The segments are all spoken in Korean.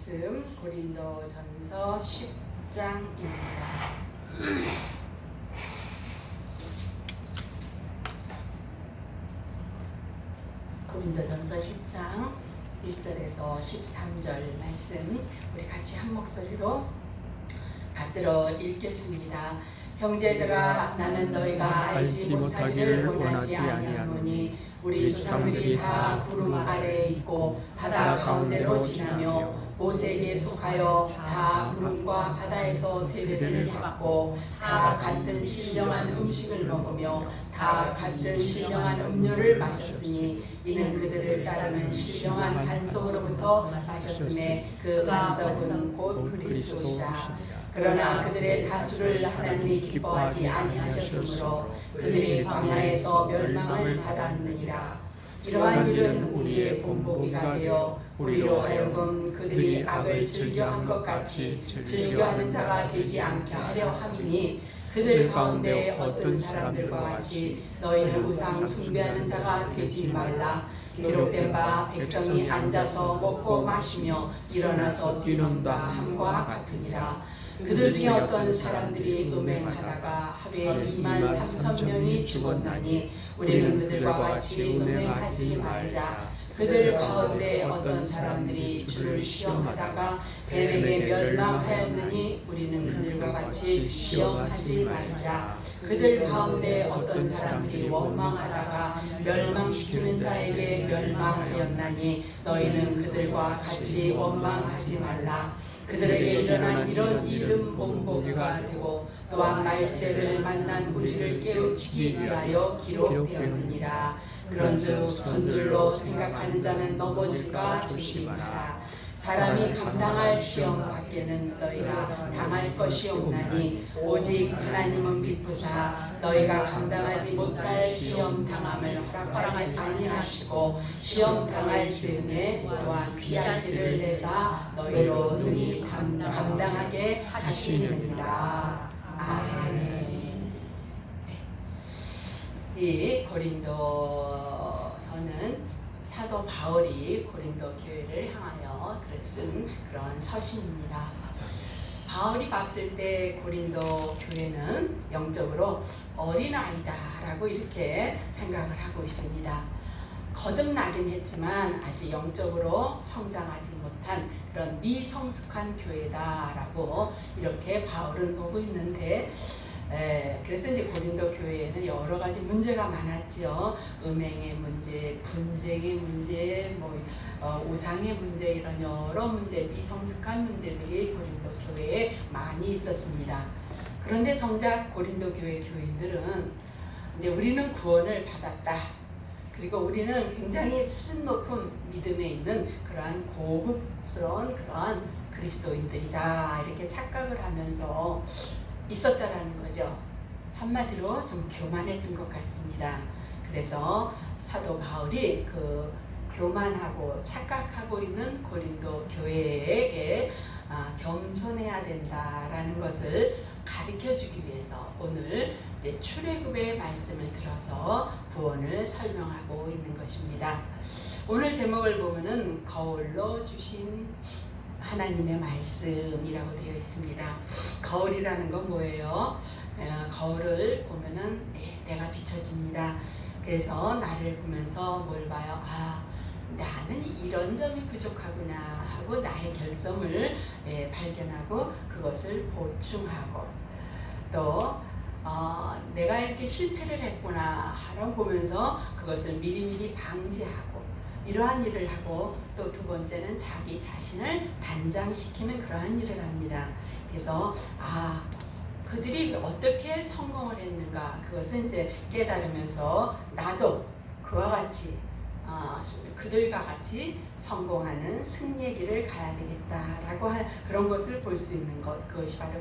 말씀 고린도전서 10장입니다. 고린도전서 10장 1절에서 13절 말씀 우리 같이 한 목소리로 받들어 읽겠습니다. 형제들아, 나는 너희가 알지 못하기를 원하지 아니하노니 우리 조상들이 다 구름 아래에 있고 바다 가운데로 지나며 모세에게 속하여 다 구름과 바다에서 세뱃을 받고 다 같은 신령한 음식을 먹으며 다 같은 신령한 음료를 마셨으니 이는 그들을 따르는 신령한 반석으로부터 마셨음에 그 반석은 곧 그리스도시라. 그러나 그들의 다수를 하나님이 기뻐하지 아니하셨으므로 그들이 광야에서 멸망을 받았느니라. 이러한 일은 우리의 본보기가 되어 우리로 하여금 그들이 악을 즐겨한 것 같이 즐겨하는 자가 되지 않게 하려 함이니 그들 가운데 어떤 사람들과 같이 너희는 우상 숭배하는 자가 되지 말라. 기록된 바 백성이 앉아서 먹고 마시며 일어나서 뛰는다 함과 같으니라. 그들 중에 어떤 사람들이 음행하다가 하루에 23,000명이 죽었나니 우리는 그들과 같이 음행하지 말자. 그들 가운데 어떤 사람들이 주를 시험하다가 뱀에게 멸망하였느니 우리는 그들과 같이 시험하지 말자. 그들 가운데 어떤 사람들이 원망하다가 멸망시키는 자에게 멸망하였나니 너희는 그들과 같이 원망하지 말라. 그들에게 일어난 이런 이름 본보기가 되고 또한 말세를 만난 우리를 깨우치기 위하여 기록되었느니라. 그런즉 손들로 생각하는 자는 넘어질까 조심하라. 사람이 감당할 시험 밖에는 너희가 당할 것이 없나니 오직 하나님은 비푸사 너희가 감당하지 못할 시험 당함을 허락하지 아니하시고 시험 당할 즈음에 또한 피할 길을 내사 너희로 능히 감당하게 하시느니라. 아멘. 이 고린도서는 사도 바울이 고린도 교회를 향하여 쓴 그런 서신입니다. 바울이 봤을 때 고린도 교회는 영적으로 어린아이다라고 이렇게 생각을 하고 있습니다. 거듭나긴 했지만 아직 영적으로 성장하지 못한 그런 미성숙한 교회다라고 이렇게 바울은 보고 있는데 그래서 이제 고린도 교회에는 여러 가지 문제가 많았죠. 음행의 문제, 분쟁의 문제, 우상의 문제 이런 여러 문제, 미성숙한 문제들이 고린도 교회에 많이 있었습니다. 그런데 정작 고린도 교회 교인들은 이제 우리는 구원을 받았다. 그리고 우리는 굉장히 수준 높은 믿음에 있는 그러한 고급스러운 그러한 그리스도인들이다. 이렇게 착각을 하면서 있었다라는 거죠. 한마디로 좀 교만했던 것 같습니다. 그래서 사도 바울이 그 교만하고 착각하고 있는 고린도 교회에게 겸손해야 된다라는 것을 가르쳐주기 위해서 오늘 이제 출애굽의 말씀을 들어서 구원을 설명하고 있는 것입니다. 오늘 제목을 보면은 거울로 주신 하나님의 말씀이라고 되어 있습니다. 거울이라는 건 뭐예요? 거울을 보면은 내가 비춰집니다. 그래서 나를 보면서 뭘 봐요? 나는 이런 점이 부족하구나 하고 나의 결점을 발견하고 그것을 보충하고 또 내가 이렇게 실패를 했구나 하러 보면서 그것을 미리미리 방지하고 이러한 일을 하고 또 두 번째는 자기 자신을 단장시키는 그러한 일을 합니다. 그래서 그들이 어떻게 성공을 했는가 그것을 이제 깨달으면서 나도 그와 같이 그들과 같이 성공하는 승리의 길을 가야 되겠다라고 하는 그런 것을 볼 수 있는 것 그것이 바로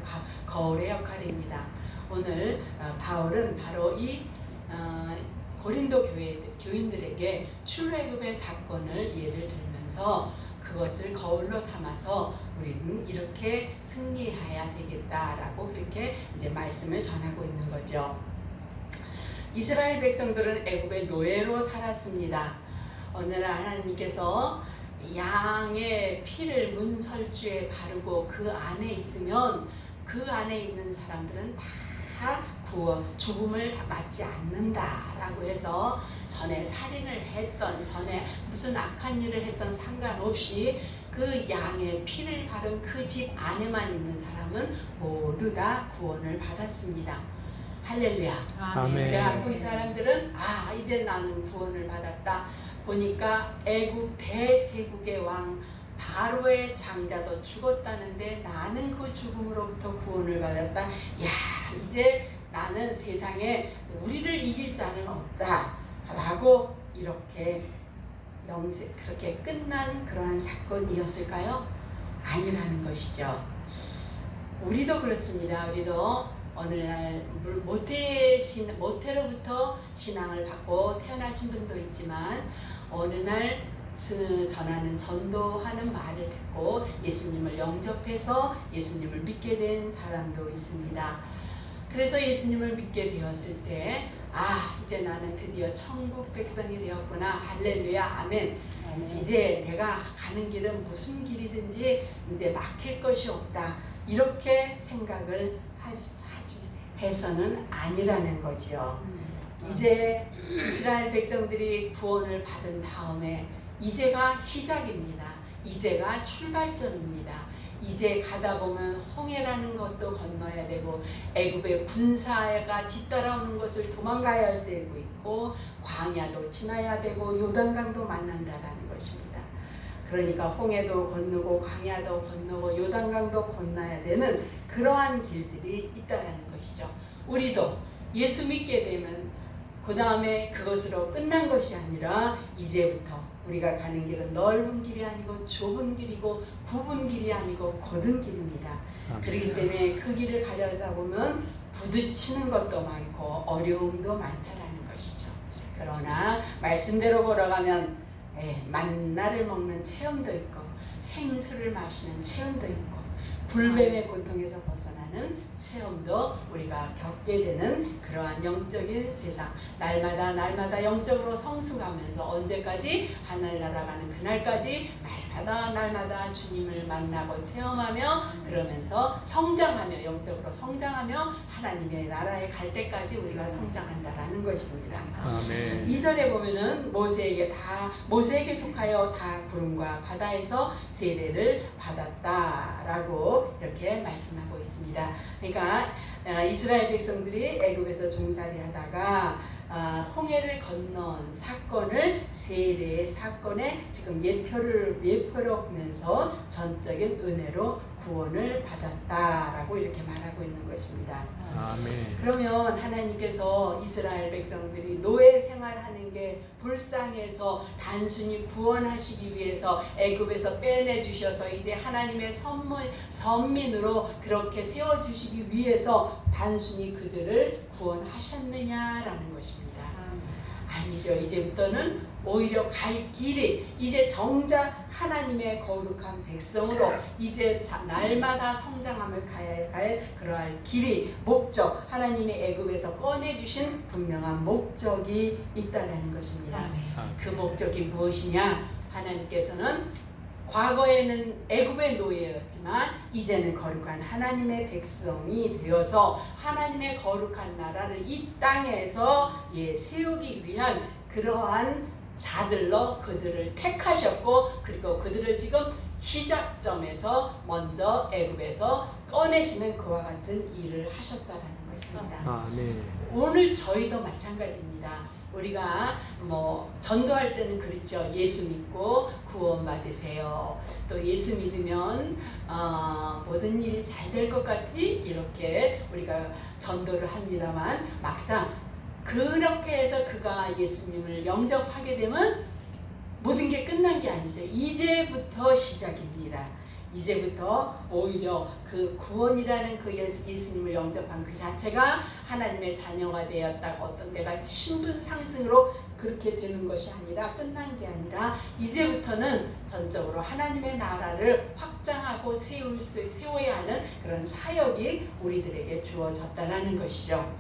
거울의 역할입니다. 오늘 바울은 바로 이 고린도 교인들에게 출애굽의 사건을 예를 들면서 그것을 거울로 삼아서 우리는 이렇게 승리해야 되겠다라고 그렇게 이제 말씀을 전하고 있는 거죠. 이스라엘 백성들은 애굽의 노예로 살았습니다. 어느 날 하나님께서 양의 피를 문설주에 바르고 그 안에 있으면 그 안에 있는 사람들은 다 죽음을 다 맞지 않는다라고 해서 전에 살인을 했던, 전에 무슨 악한 일을 했던 상관없이 그 양의 피를 바른 그 집 안에만 있는 사람은 모두 다 구원을 받았습니다. 할렐루야. 아멘. 그래갖고 이 사람들은 이제 나는 구원을 받았다. 보니까 애굽 대제국의 왕 바로의 장자도 죽었다는데 나는 그 죽음으로부터 구원을 받았다. 야, 이제 나는 세상에 우리를 이길 자는 없다 라고 이렇게 그렇게 끝난 그러한 사건이었을까요? 아니라는 것이죠. 우리도 그렇습니다. 우리도 오늘날 모태로부터 신앙을 받고 태어나신 분도 있지만 어느 날 전하는 전도하는 말을 듣고 예수님을 영접해서 예수님을 믿게 된 사람도 있습니다. 그래서 예수님을 믿게 되었을 때 이제 나는 드디어 천국 백성이 되었구나. 할렐루야. 아멘. 이제 내가 가는 길은 무슨 길이든지 이제 막힐 것이 없다. 이렇게 생각을 해서는 아니라는 거지요. 이제 이스라엘 백성들이 구원을 받은 다음에 이제가 시작입니다. 이제가 출발점입니다. 이제 가다 보면 홍해라는 것도 건너야 되고 애굽의 군사가 뒤따라오는 것을 도망가야 할 때도 있고 광야도 지나야 되고 요단강도 만난다라는 것입니다. 그러니까 홍해도 건너고 광야도 건너고 요단강도 건너야 되는 그러한 길들이 있다라는 것이죠. 우리도 예수 믿게 되면 그 다음에 그것으로 끝난 것이 아니라 이제부터 우리가 가는 길은 넓은 길이 아니고 좁은 길이고 굽은 길이 아니고 곧은 길입니다. 그렇기 때문에 그 길을 가려다 보면 부딪히는 것도 많고 어려움도 많다라는 것이죠. 그러나 말씀대로 걸어가면 만나를 먹는 체험도 있고 생수를 마시는 체험도 있고 불뱀의 고통에서 벗어나는 체험도 우리가 겪게 되는 그러한 영적인 세상, 날마다 영적으로 성숙하면서 언제까지 하늘나라 가는 그날까지 날마다 주님을 만나고 체험하며 그러면서 성장하며 영적으로 성장하며 하나님의 나라에 갈 때까지 우리가 성장한다라는 것입니다. 아멘. 2절에 보면은 모세에게 속하여 다 구름과 바다에서 세례를 받았다라고 이렇게 말씀하고 있습니다. 그러니까 이스라엘 백성들이 애굽에서 종살이 하다가 홍해를 건넌 사건을 세례의 사건에 지금 예표로 보면서 전적인 은혜로 구원을 받았다라고 이렇게 말하고 있는 것입니다. 아멘. 그러면 하나님께서 이스라엘 백성들이 노예 생활하는 게 불쌍해서 단순히 구원하시기 위해서 애굽에서 빼내 주셔서 이제 하나님의 선민으로 그렇게 세워 주시기 위해서 단순히 그들을 구원하셨느냐라는 것입니다. 아니죠. 이제부터는 오히려 갈 길이 이제 정작 하나님의 거룩한 백성으로 이제 날마다 성장함을 가야 할 그러한 길이 목적 하나님의 애굽에서 꺼내주신 분명한 목적이 있다는 것입니다. 그 목적이 무엇이냐? 하나님께서는 과거에는 애굽의 노예였지만 이제는 거룩한 하나님의 백성이 되어서 하나님의 거룩한 나라를 이 땅에서 세우기 위한 그러한 자들로 그들을 택하셨고 그리고 그들을 지금 시작점에서 먼저 애굽에서 꺼내시는 그와 같은 일을 하셨다라는 것입니다. 네. 오늘 저희도 마찬가지입니다. 우리가 전도할 때는 그렇죠. 예수 믿고 구원 받으세요. 또 예수 믿으면 모든 일이 잘 될 것 같이 이렇게 우리가 전도를 합니다만 막상 그렇게 해서 그가 예수님을 영접하게 되면 모든 게 끝난 게 아니죠. 이제부터 시작입니다. 이제부터 오히려 그 구원이라는 그 예수님을 영접한 그 자체가 하나님의 자녀가 되었다. 어떤 데가 신분 상승으로 그렇게 되는 것이 아니라 끝난 게 아니라 이제부터는 전적으로 하나님의 나라를 확장하고 세워야 하는 그런 사역이 우리들에게 주어졌다라는 것이죠.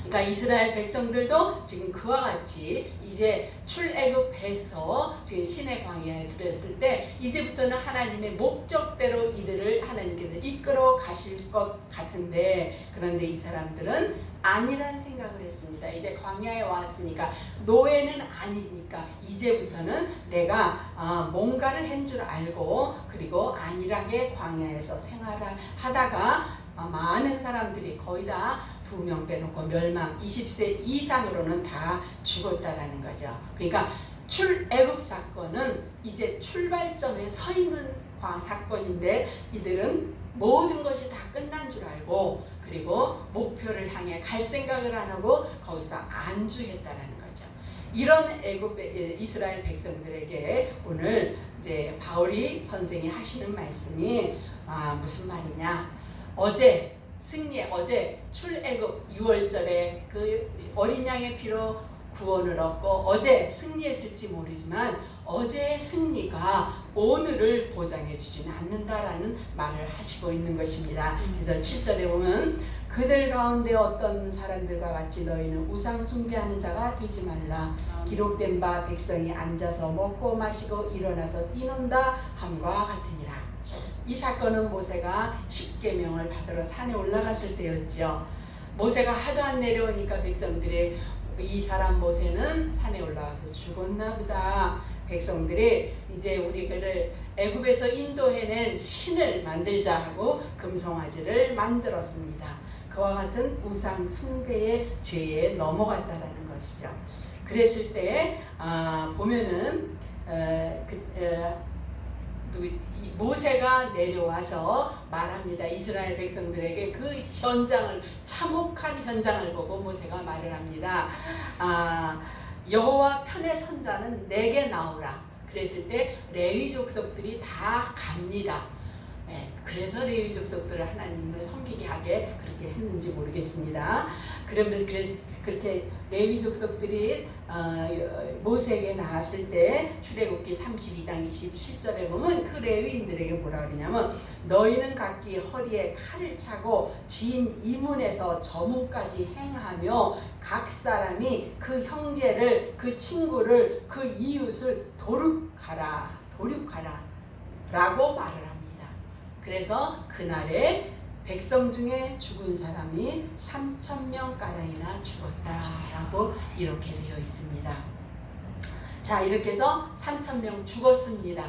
그러니까 이스라엘 백성들도 지금 그와 같이 이제 출애굽해서 지금 신의 광야에 들었을 때 이제부터는 하나님의 목적대로 이들을 하나님께서 이끌어 가실 것 같은데, 그런데 이 사람들은 아니란 생각을 했습니다. 이제 광야에 왔으니까, 노예는 아니니까 이제부터는 내가 뭔가를 한 줄 알고, 그리고 안일하게 광야에서 생활을 하다가 많은 사람들이 거의 다 2명 빼놓고 멸망, 20세 이상으로는 다 죽었다라는 거죠. 그러니까 출애굽 사건은 이제 출발점에 서 있는 사건인데, 이들은 모든 것이 다 끝난 줄 알고, 그리고 목표를 향해 갈 생각을 안 하고 거기서 안주했다라는 거죠. 이런 이스라엘 백성들에게 오늘 이제 바울이 선생이 하시는 말씀이 무슨 말이냐? 어제 출애굽 6월절에 그 어린 양의 피로 구원을 얻고 어제 승리했을지 모르지만 어제의 승리가 오늘을 보장해 주지는 않는다라는 말을 하시고 있는 것입니다. 그래서 7절에 보면 그들 가운데 어떤 사람들과 같이 너희는 우상 숭배하는 자가 되지 말라. 기록된 바 백성이 앉아서 먹고 마시고 일어나서 뛰논다 함과 같으니라. 이 사건은 모세가 십계명을 받으러 산에 올라갔을 때였죠. 모세가 하도 안 내려오니까 백성들이 이 사람 모세는 산에 올라가서 죽었나 보다. 백성들이 이제 우리를 애굽에서 인도해낸 신을 만들자 하고 금송아지를 만들었습니다. 그와 같은 우상 숭배의 죄에 넘어갔다라는 것이죠. 그랬을 때 보면은 모세가 내려와서 말합니다. 이스라엘 백성들에게 그 현장을, 참혹한 현장을 보고 모세가 말을 합니다. 여호와 편에 선 자는 내게 나오라. 그랬을 때 레위 족속들이 다 갑니다. 네, 그래서 레위 족속들을 하나님을 섬기게 하게 그렇게 했는지 모르겠습니다. 그러면 그렇게 레위 족속들이 모세에게 나왔을 때 출애굽기 32장 27절에 보면 그 레위인들에게 뭐라 그러냐면, 너희는 각기 허리에 칼을 차고 지인 이문에서 저문까지 행하며 각 사람이 그 형제를, 그 친구를, 그 이웃을 도륙하라 라고 말을 합니다. 그래서 그날에 백성 중에 죽은 사람이 3,000명가량이나 죽었다라고 이렇게 되어 있습니다. 자, 이렇게 해서 3,000명 죽었습니다.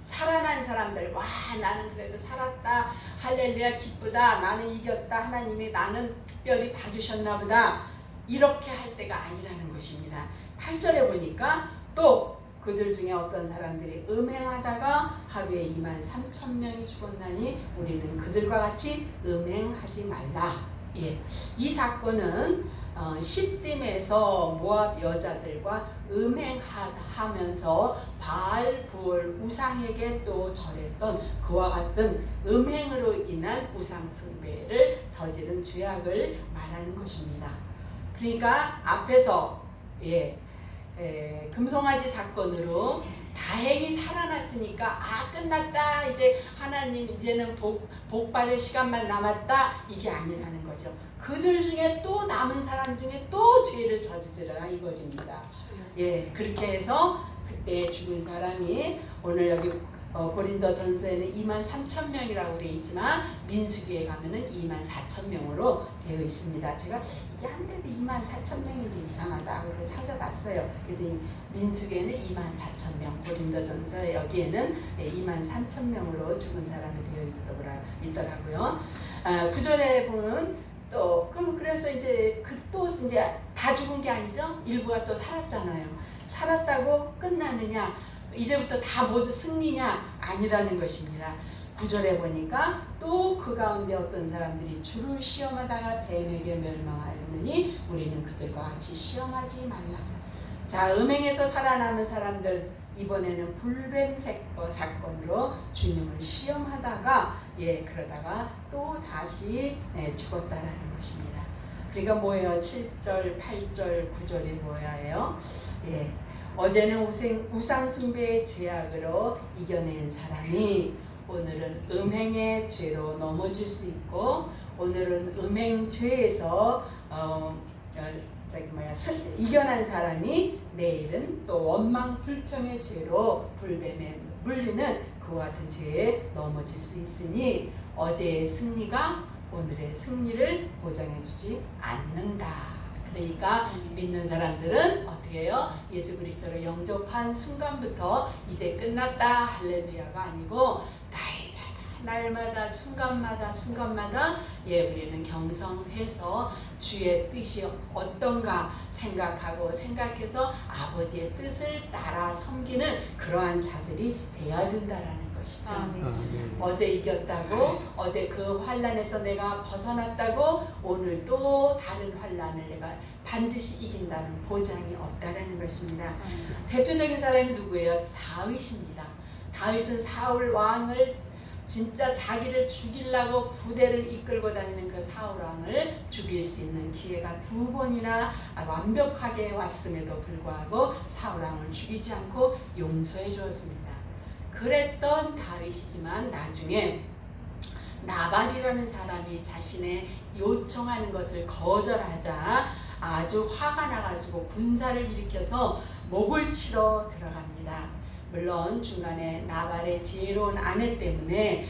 살아난 사람들, 와, 나는 그래도 살았다, 할렐루야, 기쁘다, 나는 이겼다, 하나님이 나는 특별히 봐주셨나 보다, 이렇게 할 때가 아니라는 것입니다. 8절에 보니까 또 그들 중에 어떤 사람들이 음행하다가 하루에 23,000명이 죽었나니 우리는 그들과 같이 음행하지 말라. 예, 이 사건은 시딤에서 모압 여자들과 음행하면서 바알 부올 우상에게 또 절했던 그와 같은 음행으로 인한 우상 숭배를 저지른 죄악을 말하는 것입니다. 그러니까 앞에서 금송아지 사건으로 다행히 살아났으니까 끝났다, 이제 하나님 이제는 복받을 시간만 남았다, 이게 아니라는 거죠. 그들 중에 또 남은 사람 중에 또 죄를 저지르라 이거입니다. 예, 그렇게 해서 그때 죽은 사람이 오늘 여기 고린도전서에는 23,000명이라고 되어 있지만 민수기에 가면은 24,000명으로 되어 있습니다. 제가 이게 아무래도 24,000명인데 이상하다 그러고 찾아봤어요. 그랬더니 민수기에는 24,000명, 고린도전서 여기에는 23,000명으로 죽은 사람이 되어 있더라고요. 9절에 보면 또 그래서 이제 또 이제 다 죽은 게 아니죠. 일부가 또 살았잖아요. 살았다고 끝나느냐? 이제부터 다 모두 승리냐? 아니라는 것입니다. 9절에 보니까 또 그 가운데 어떤 사람들이 주를 시험하다가 뱀에게 멸망하였느니 우리는 그들과 같이 시험하지 말라. 자, 음행에서 살아남은 사람들, 이번에는 불뱀 사건으로 주님을 시험하다가 그러다가 또 다시 죽었다라는 것입니다. 그러니까 뭐예요? 7절, 8절, 9절이 뭐예요? 어제는 우상 숭배의 죄악으로 이겨낸 사람이 오늘은 음행의 죄로 넘어질 수 있고, 오늘은 음행 죄에서 이겨난 사람이 내일은 또 원망 불평의 죄로 불뱀에 물리는 그와 같은 죄에 넘어질 수 있으니 어제의 승리가 오늘의 승리를 보장해주지 않는다. 그러니까 믿는 사람들은 어떻게 해요? 예수 그리스도를 영접한 순간부터 이제 끝났다 할렐루야가 아니고 날마다 순간마다 우리는 경성해서 주의 뜻이 어떤가 생각해서 아버지의 뜻을 따라 섬기는 그러한 자들이 되어야 된다라는 것이죠. 어제 이겼다고 어제 그 환난에서 내가 벗어났다고 오늘 또 다른 환난을 내가 반드시 이긴다는 보장이 없다라는 것입니다. 대표적인 사람이 누구예요? 다윗입니다. 다윗은 사울 왕을 진짜 자기를 죽이려고 부대를 이끌고 다니는 그 사울 왕을 죽일 수 있는 기회가 2번이나 완벽하게 왔음에도 불구하고 사울 왕을 죽이지 않고 용서해 주었습니다. 그랬던 다윗이지만 나중에 나발이라는 사람이 자신의 요청하는 것을 거절하자 아주 화가 나가지고 군사를 일으켜서 목을 치러 들어갑니다. 물론 중간에 나발의 지혜로운 아내 때문에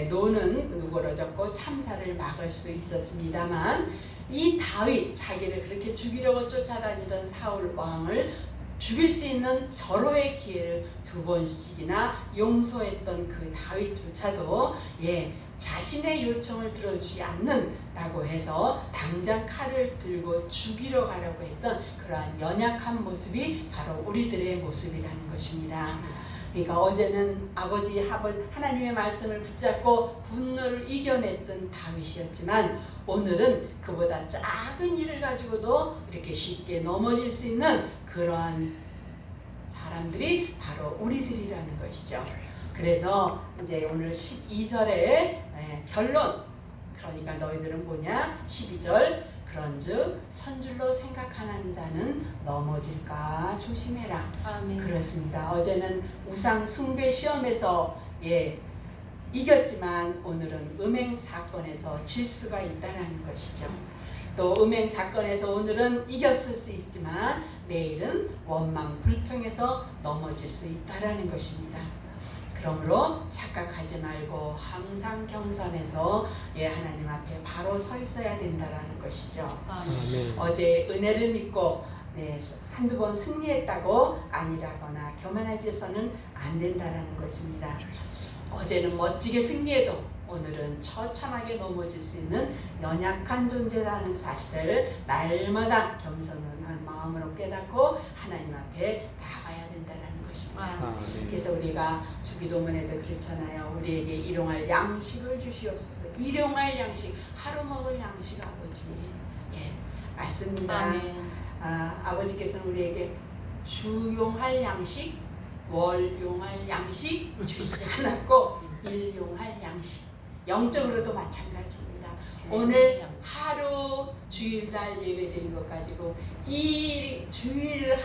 노는 누그러졌고 참사를 막을 수 있었습니다만 이 다윗, 자기를 그렇게 죽이려고 쫓아다니던 사울 왕을 죽일 수 있는 절호의 기회를 2번씩이나 용서했던 그 다윗조차도 자신의 요청을 들어주지 않는다고 해서 당장 칼을 들고 죽이러 가려고 했던 그러한 연약한 모습이 바로 우리들의 모습이라는 것입니다. 그러니까 어제는 하나님의 말씀을 붙잡고 분노를 이겨냈던 다윗이었지만 오늘은 그보다 작은 일을 가지고도 이렇게 쉽게 넘어질 수 있는 그러한 사람들이 바로 우리들이라는 것이죠. 그래서 이제 오늘 12절에 결론, 그러니까 너희들은 뭐냐? 12절 그런즉 선줄로 생각하는 자는 넘어질까 조심해라. 아멘. 그렇습니다. 어제는 우상 숭배 시험에서 이겼지만 오늘은 음행 사건에서 질 수가 있다는 것이죠. 또 음행 사건에서 오늘은 이겼을 수 있지만 내일은 원망 불평에서 넘어질 수 있다는 것입니다. 그러므로 착각하지 말고 항상 경선해서 하나님 앞에 바로 서 있어야 된다는 것이죠. 어제 은혜를 믿고 한두 번 승리했다고 아니라거나 교만해져서는 안 된다는 것입니다. 어제는 멋지게 승리해도 오늘은 처참하게 넘어질 수 있는 연약한 존재라는 사실을 날마다 겸손한 마음으로 깨닫고 하나님 앞에 나가야 된다는 것입니다. 그래서 우리가 주기도문에도 그렇잖아요. 우리에게 일용할 양식을 주시옵소서. 일용할 양식, 하루 먹을 양식 아버지. 맞습니다. 아버지께서는 우리에게 주용할 양식, 월용할 양식 주시지 않았고 일용할 양식, 영적으로도 마찬가지입니다. 오늘 하루 주일날 예배드린 것 가지고 이 일주일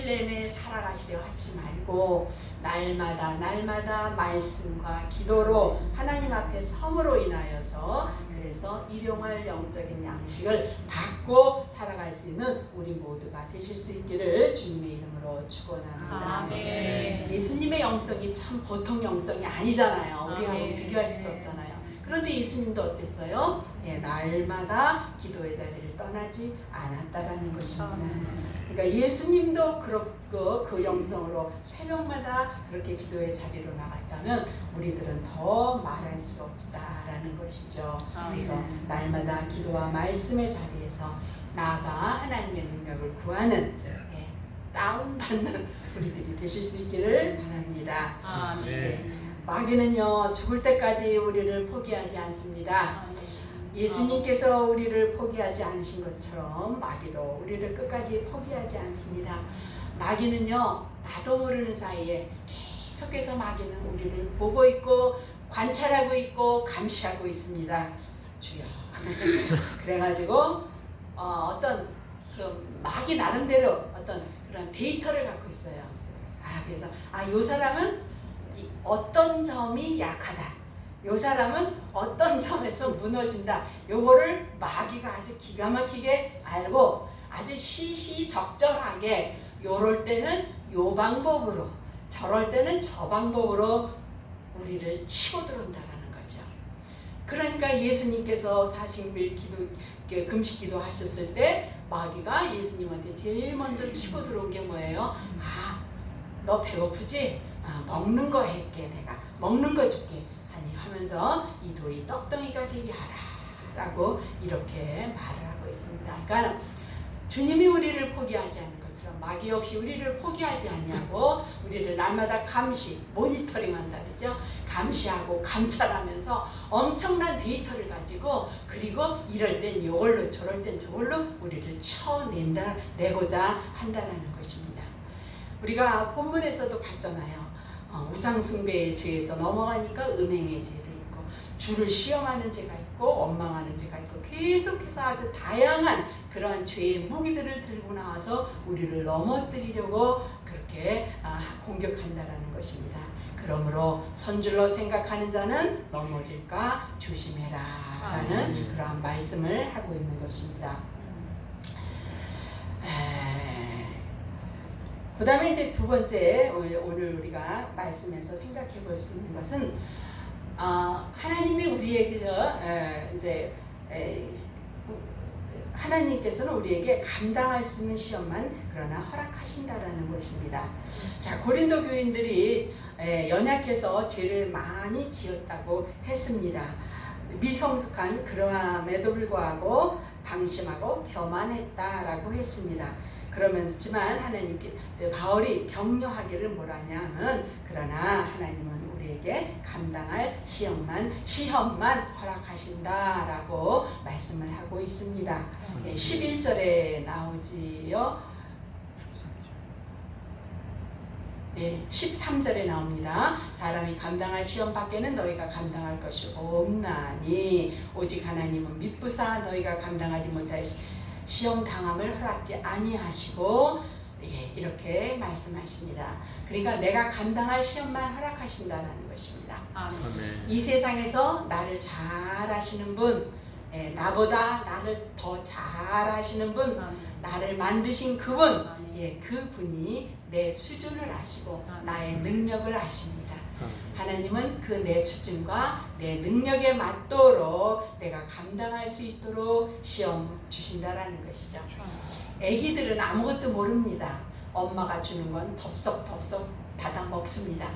내내 살아가시려 하지 말고 날마다 말씀과 기도로 하나님 앞에 섬으로 인하여서 그래서 일용할 영적인 양식을 받고 살아갈 수 있는 우리 모두가 되실 수 있기를 주님의 이름으로 축원합니다. 아멘. 예수님의 영성이 참 보통 영성이 아니잖아요. 우리하고 비교할 수도 없잖아요. 그런데 예수님도 어땠어요? 날마다 기도의 자리를 떠나지 않았다라는 것입니다. 그러니까 예수님도 그 영성으로 새벽마다 그렇게 기도의 자리로 나갔다면 우리들은 더 말할 수 없다라는 것이죠. 그래서 날마다 기도와 말씀의 자리에서 나아가 하나님의 능력을 구하는 다운받는 우리들이 되실 수 있기를 바랍니다. 마귀는요 죽을 때까지 우리를 포기하지 않습니다. 예수님께서 우리를 포기하지 않으신 것처럼 마귀도 우리를 끝까지 포기하지 않습니다. 마귀는요 나도 모르는 사이에 계속해서 마귀는 우리를 보고 있고 관찰하고 있고 감시하고 있습니다. 주여. 그래가지고 어떤 그 마귀 나름대로 어떤 그런 데이터를 갖고 있어요. 그래서 이 사람은 어떤 점이 약하다. 요 사람은 어떤 점에서 무너진다. 요거를 마귀가 아주 기가 막히게 알고 아주 시시적절하게 요럴 때는 요 방법으로 저럴 때는 저 방법으로 우리를 치고 들어온다라는 거죠. 그러니까 예수님께서 40일 금식 기도 하셨을 때 마귀가 예수님한테 제일 먼저 치고 들어온 게 뭐예요? 너 배고프지? 먹는 거 할게. 내가 먹는 거 줄게 하면서 이 돌이 떡덩이가 되게 하라 라고 이렇게 말을 하고 있습니다. 그러니까 주님이 우리를 포기하지 않는 것처럼 마귀 역시 우리를 포기하지 않냐고 우리를 날마다 감시, 모니터링 한다 그러죠. 감시하고 감찰하면서 엄청난 데이터를 가지고 그리고 이럴 땐 이걸로 저럴 땐 저걸로 우리를 내고자 한다는 것입니다. 우리가 본문에서도 봤잖아요. 우상숭배의 죄에서 넘어가니까 음행의 죄를 있고 주를 시험하는 죄가 있고 원망하는 죄가 있고 계속해서 아주 다양한 그러한 죄의 무기들을 들고 나와서 우리를 넘어뜨리려고 그렇게 공격한다라는 것입니다. 그러므로 선줄로 생각하는 자는 넘어질까 조심해라 라는 그러한 말씀을 하고 있는 것입니다. 그 다음에 이제 두 번째 오늘 우리가 말씀에서 생각해 볼 수 있는 것은 하나님이 우리에게서 이제 하나님께서는 우리에게 감당할 수 있는 시험만 그러나 허락하신다라는 것입니다. 자, 고린도 교인들이 연약해서 죄를 많이 지었다고 했습니다. 미성숙한 그러함에도 불구하고 방심하고 교만했다라고 했습니다. 그러면지만 하나님께 바울이 격려하기를 뭐라냐면 그러나 하나님은 우리에게 감당할 시험만 허락하신다라고 말씀을 하고 있습니다. 11절에 나오지요. 13절에 나옵니다. 사람이 감당할 시험 밖에는 너희가 감당할 것이 없나니 오직 하나님은 미쁘사 너희가 감당하지 못할 시험 당함을 허락지 아니하시고 이렇게 말씀하십니다. 그러니까 내가 감당할 시험만 허락하신다는 것입니다. 아멘. 이 세상에서 나를 잘 아시는 분, 나보다 나를 더 잘 아시는 분, 아멘. 나를 만드신 그분, 그분이 내 수준을 아시고 나의 능력을 아십니다. 하나님은 그 내 수준과 내 능력에 맞도록 내가 감당할 수 있도록 시험 주신다라는 것이죠. 아기들은 아무것도 모릅니다. 엄마가 주는 건 덥석덥석 받아 먹습니다.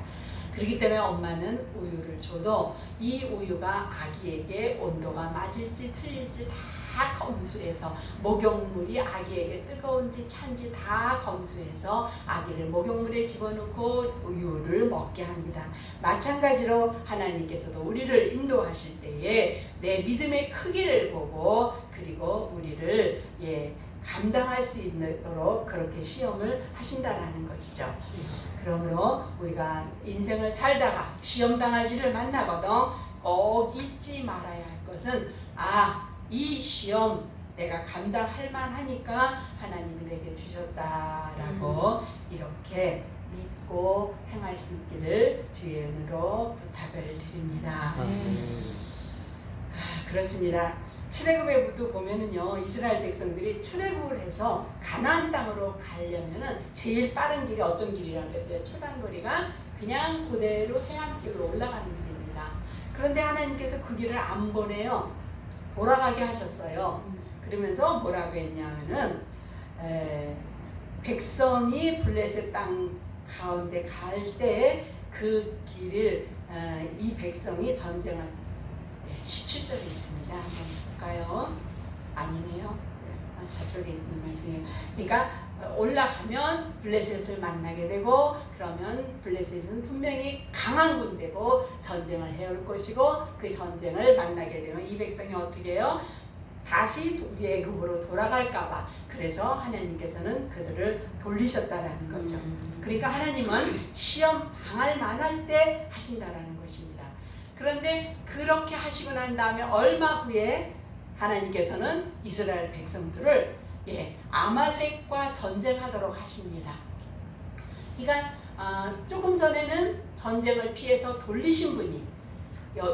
그렇기 때문에 엄마는 우유를 줘도 이 우유가 아기에게 온도가 맞을지 틀릴지 다 검수해서 목욕물이 아기에게 뜨거운지 찬지 다 검수해서 아기를 목욕물에 집어넣고 우유를 먹게 합니다. 마찬가지로 하나님께서도 우리를 인도하실 때에 내 믿음의 크기를 보고 그리고 우리를 감당할 수 있도록 그렇게 시험을 하신다라는 것이죠. 그러므로 우리가 인생을 살다가 시험당할 일을 만나거든 꼭 잊지 말아야 할 것은 이 시험 내가 감당할 만하니까 하나님이 내게 주셨다라고 이렇게 믿고 행할 수 있기를 주의 은혜로 부탁을 드립니다. 그렇습니다. 출애굽에도 보면은요, 이스라엘 백성들이 출애굽을 해서 가나안 땅으로 가려면은 제일 빠른 길이 어떤 길이라고 했어요? 최단거리가 그냥 그대로 해안길로 올라가는 길입니다. 그런데 하나님께서 그 길을 안 보내요. 돌아가게 하셨어요. 그러면서 뭐라고 했냐면은 백성이 블레셋 땅 가운데 갈 때 그 길을 이 백성이 전쟁을 17절에 있습니다. 한번 볼까요? 아니네요. 저쪽에 있는 말씀이에요. 그러니까 올라가면 블레셋을 만나게 되고 그러면 블레셋은 분명히 강한 군대고 전쟁을 해올 것이고 그 전쟁을 만나게 되면 이 백성이 어떻게 해요? 다시 애굽으로 돌아갈까봐 그래서 하나님께서는 그들을 돌리셨다라는 거죠. 그러니까 하나님은 시험 당할 만할 때 하신다라는 것입니다. 그런데 그렇게 하시고 난 다음에 얼마 후에 하나님께서는 이스라엘 백성들을 아말렉과 전쟁하도록 하십니다. 그러니까 조금 전에는 전쟁을 피해서 돌리신 분이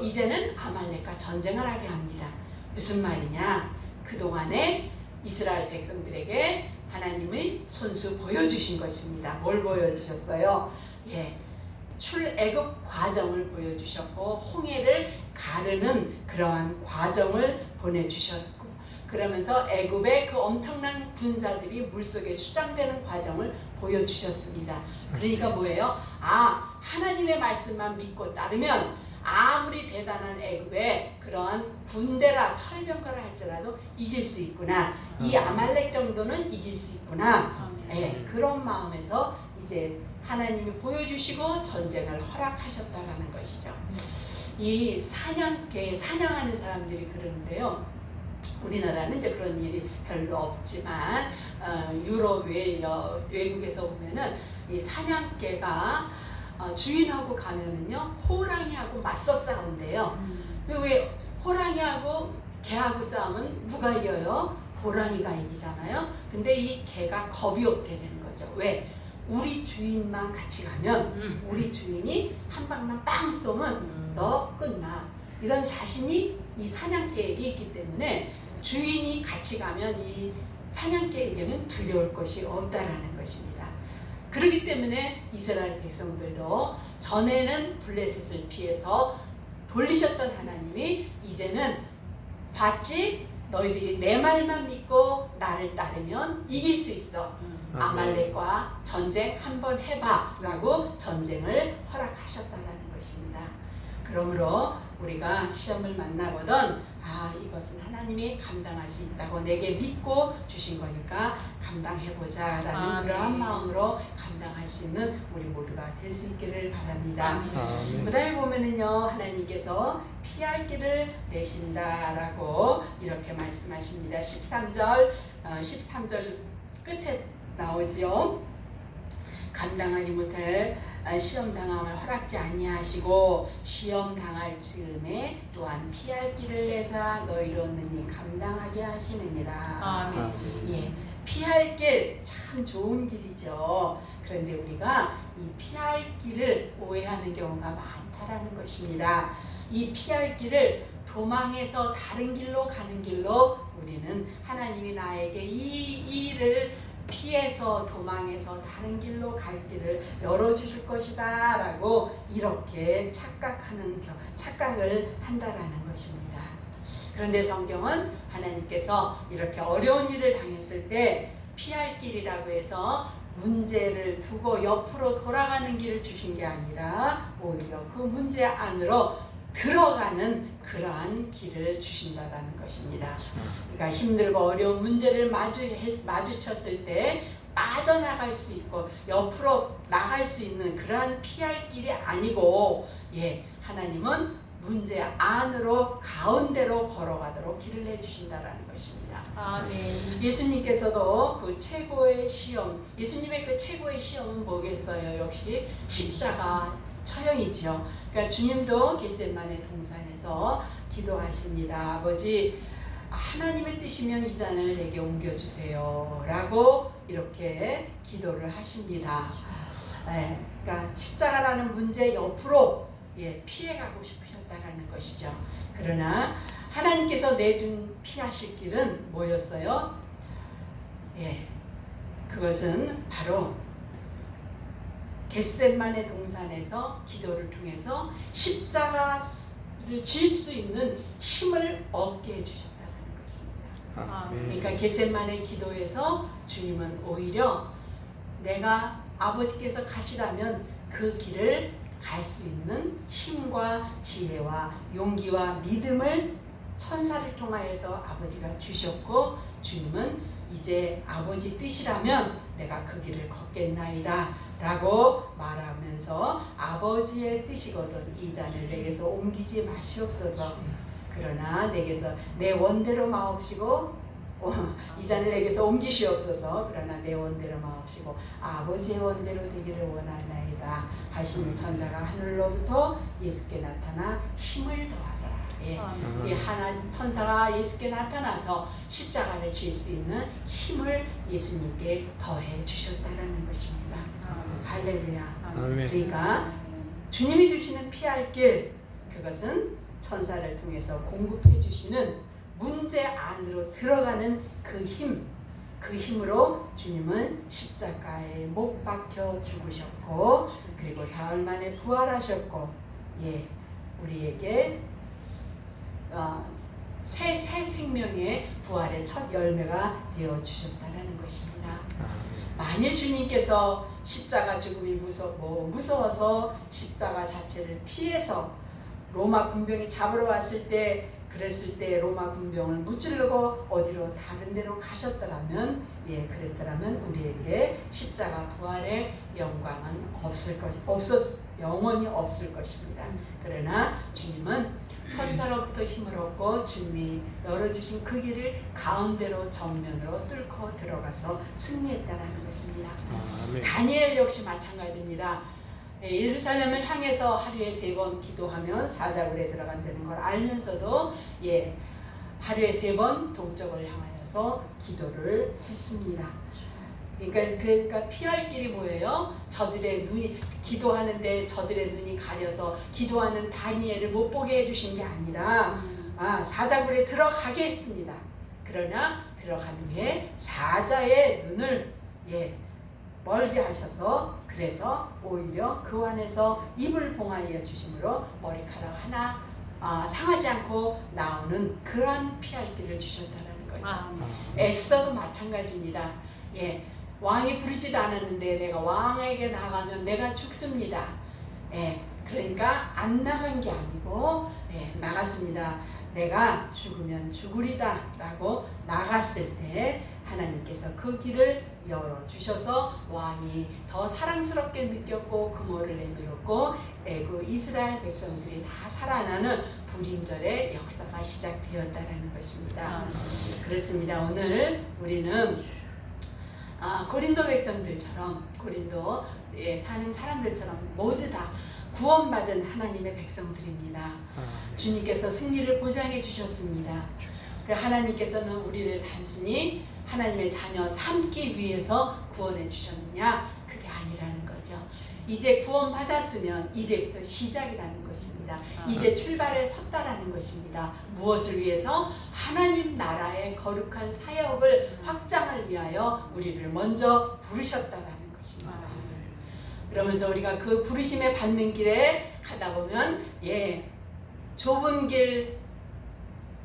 이제는 아말렉과 전쟁을 하게 합니다. 무슨 말이냐? 그동안에 이스라엘 백성들에게 하나님의 손수 보여주신 것입니다. 뭘 보여주셨어요? 출애굽 과정을 보여주셨고 홍해를 가르는 그러한 과정을 보내주셨고, 그러면서 애굽의 그 엄청난 군사들이 물속에 수장되는 과정을 보여주셨습니다. 그러니까 뭐예요? 하나님의 말씀만 믿고 따르면 아무리 대단한 애굽의 그러한 군대라 철병거를 할지라도 이길 수 있구나. 이 아말렉 정도는 이길 수 있구나. 그런 마음에서 이제 하나님이 보여주시고 전쟁을 허락하셨다라는 것이죠. 이 사냥하는 사람들이 그러는데요. 우리나라는 이제 그런 일이 별로 없지만 유럽 외국에서 보면은 이 사냥개가 주인하고 가면은요 호랑이하고 맞서 싸운대요. 왜 호랑이하고 개하고 싸우면 누가 이겨요? 호랑이가 이기잖아요. 근데 이 개가 겁이 없게 되는 거죠. 왜? 우리 주인만 같이 가면 우리 주인이 한 방만 빵 쏘면 너 끝나. 이런 자신이 이 사냥개에게 있기 때문에 주인이 같이 가면 이 사냥개에게는 두려울 것이 없다라는 것입니다. 그렇기 때문에 이스라엘 백성들도 전에는 블레셋을 피해서 돌리셨던 하나님이 이제는 봤지? 너희들이 내 말만 믿고 나를 따르면 이길 수 있어. 아말렉과 전쟁 한번 해봐 라고 전쟁을 허락하셨다는 것입니다. 그러므로 우리가 시험을 만나거든 이것은 하나님이 감당할 수 있다고 내게 믿고 주신 거니까 감당해보자 라는 그러한 마음으로 감당할 수 있는 우리 모두가 될 수 있기를 바랍니다. 그 다음에 보면은요 하나님께서 피할 길을 내신다라고 이렇게 말씀하십니다. 13절 끝에 나오죠. 감당하지 못할 시험 당함을 허락지 아니하시고 시험 당할 즈음에 또한 피할 길을 내사 너희로 얻느니 감당하게 하시느니라. 피할 길 참 좋은 길이죠. 그런데 우리가 이 피할 길을 오해하는 경우가 많다라는 것입니다. 이 피할 길을 도망해서 다른 길로 가는 길로 우리는 하나님이 나에게 이 일을 피해서 도망해서 다른 길로 갈 길을 열어주실 것이다 라고 이렇게 착각을 한다라는 것입니다. 그런데 성경은 하나님께서 이렇게 어려운 일을 당했을 때 피할 길이라고 해서 문제를 두고 옆으로 돌아가는 길을 주신 게 아니라 오히려 그 문제 안으로 들어가는 그러한 길을 주신다라는 것입니다. 그러니까 힘들고 어려운 문제를 마주쳤을 때 빠져나갈 수 있고 옆으로 나갈 수 있는 그러한 피할 길이 아니고 하나님은 문제 안으로 가운데로 걸어가도록 길을 내주신다라는 것입니다. 예수님께서도 그 최고의 시험, 예수님의 그 최고의 시험은 뭐겠어요? 역시 십자가 처형이지요. 그러니까 주님도 겟세마네 동산에서 기도하십니다. 아버지, 하나님의 뜻이면 이 잔을 내게 옮겨주세요 라고 이렇게 기도를 하십니다. 그러니까 십자가라는 문제 옆으로 피해가고 싶으셨다는 것이죠. 그러나 하나님께서 내준 피하실 길은 뭐였어요? 그것은 바로 겟세마네 동산에서 기도를 통해서 십자가를 질 수 있는 힘을 얻게 해주셨다는 것입니다. 그러니까 겟세마네 기도에서 주님은 오히려 내가 아버지께서 가시라면 그 길을 갈 수 있는 힘과 지혜와 용기와 믿음을 천사를 통하여서 아버지가 주셨고, 주님은 이제 아버지 뜻이라면 내가 그 길을 걷겠나이다 라고 말하면서 아버지의 뜻이거든 이 잔을 내게서 옮기지 마시옵소서. 그러나 내게서 내 원대로 마옵시고 이 잔을 내게서 옮기시옵소서. 그러나 내 원대로 마옵시고 아버지의 원대로 되기를 원하나이다 하시는 천사가 하늘로부터 예수께 나타나 힘을 더하더라. 이 하나 천사가 예수께 나타나서 십자가를 질 수 있는 힘을 예수님께 더해 주셨다라는 것입니다. 할렐루야. 그러니까 주님이 주시는 피할 길, 그것은 천사를 통해서 공급해 주시는 문제 안으로 들어가는 그 힘으로 주님은 십자가에 못 박혀 죽으셨고 그리고 사흘 만에 부활하셨고 우리에게 새 생명의 부활의 첫 열매가 되어 주셨다는 것입니다. 만일 주님께서 십자가 죽음이 무서워서 십자가 자체를 피해서 로마 군병이 잡으러 왔을 때 그랬을 때 로마 군병을 무찌르고 어디로 다른 데로 가셨더라면 그랬더라면 우리에게 십자가 부활의 영광은 영원히 없을 것입니다. 그러나 주님은 천사로부터 힘을 얻고 주님이 열어주신 그 길을 가운데로 정면으로 뚫고 들어가서 승리했다는 것입니다. 다니엘 역시 마찬가지입니다. 예루살렘을 향해서 하루에 3번 기도하면 사자굴에 들어간다는 걸 알면서도 하루에 3번 동쪽을 향하여서 기도를 했습니다. 그러니까 피할 길이 뭐예요? 저들의 눈이 기도하는데 저들의 눈이 가려서 기도하는 다니엘을 못 보게 해주신 게 아니라 사자굴에 들어가게 했습니다. 그러나 들어간 후에 사자의 눈을 멀게 하셔서 그래서 오히려 그 안에서 입을 봉하여 주심으로 머리카락 하나 상하지 않고 나오는 그런 피할 길을 주셨다는 거죠. 에스더도 마찬가지입니다. 왕이 부르지도 않았는데 내가 왕에게 나가면 내가 죽습니다. 그러니까 안 나간 게 아니고 나갔습니다. 내가 죽으면 죽으리다 라고 나갔을 때 하나님께서 그 길을 열어주셔서 왕이 더 사랑스럽게 느꼈고 그모를 내밀었고 이스라엘 백성들이 다 살아나는 부림절의 역사가 시작되었다는 것입니다. 그렇습니다. 오늘 우리는 고린도 백성들처럼 고린도에 사는 사람들처럼 모두 다 구원받은 하나님의 백성들입니다. 주님께서 승리를 보장해 주셨습니다. 하나님께서는 우리를 단순히 하나님의 자녀 삼기 위해서 구원해 주셨느냐? 그게 아니라는 거죠. 이제 구원받았으면 이제부터 시작이라는 것입니다. 이제 출발에 섰다라는 것입니다. 무엇을 위해서? 하나님 나라의 거룩한 사역을 확장을 위하여 우리를 먼저 부르셨다라는 것입니다. 그러면서 우리가 그 부르심에 받는 길에 가다 보면 좁은 길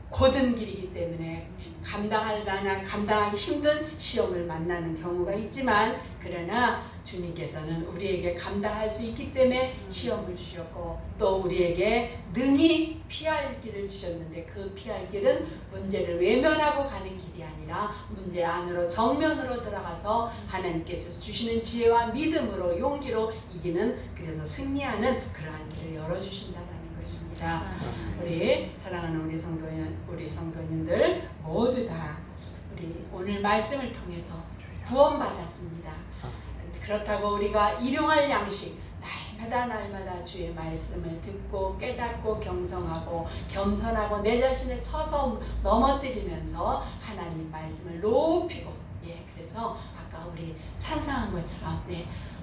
고든 길이기 때문에 감당하기 힘든 시험을 만나는 경우가 있지만 그러나 주님께서는 우리에게 감당할 수 있기 때문에 시험을 주셨고 또 우리에게 능히 피할 길을 주셨는데 그 피할 길은 문제를 외면하고 가는 길이 아니라 문제 안으로 정면으로 들어가서 하나님께서 주시는 지혜와 믿음으로 용기로 이기는 그래서 승리하는 그러한 길을 열어주신다는 것입니다. 우리 사랑하는 우리 성도님들 모두 다 우리 오늘 말씀을 통해서 구원받았습니다. 그렇다고 우리가 일용할 양식 날마다 주의 말씀을 듣고 깨닫고 경성하고 겸손하고 내 자신을 쳐서 넘어뜨리면서 하나님 말씀을 높이고 그래서 아까 우리 찬양한 것처럼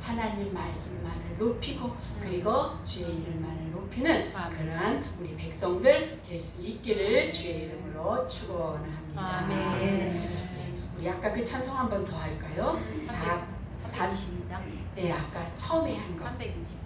하나님 말씀만을 높이고 그리고 주의 이름만을 높이는 그러한 우리 백성들 될 수 있기를 주의 이름으로 축원합니다. 아멘. 우리 아까 그 찬송 한 번 더 할까요? 422장. 아까 처음에 한 거. 320장.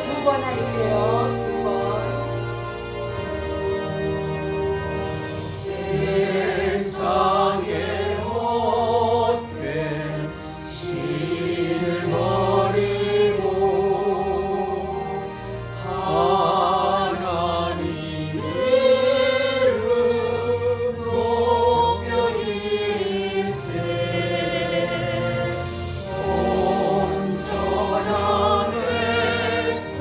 두 번 할게요. 두 번. 세상에 헛된 신을 버리고 하나님의 이름 높여 일세 온전한 백성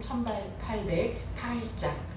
1808장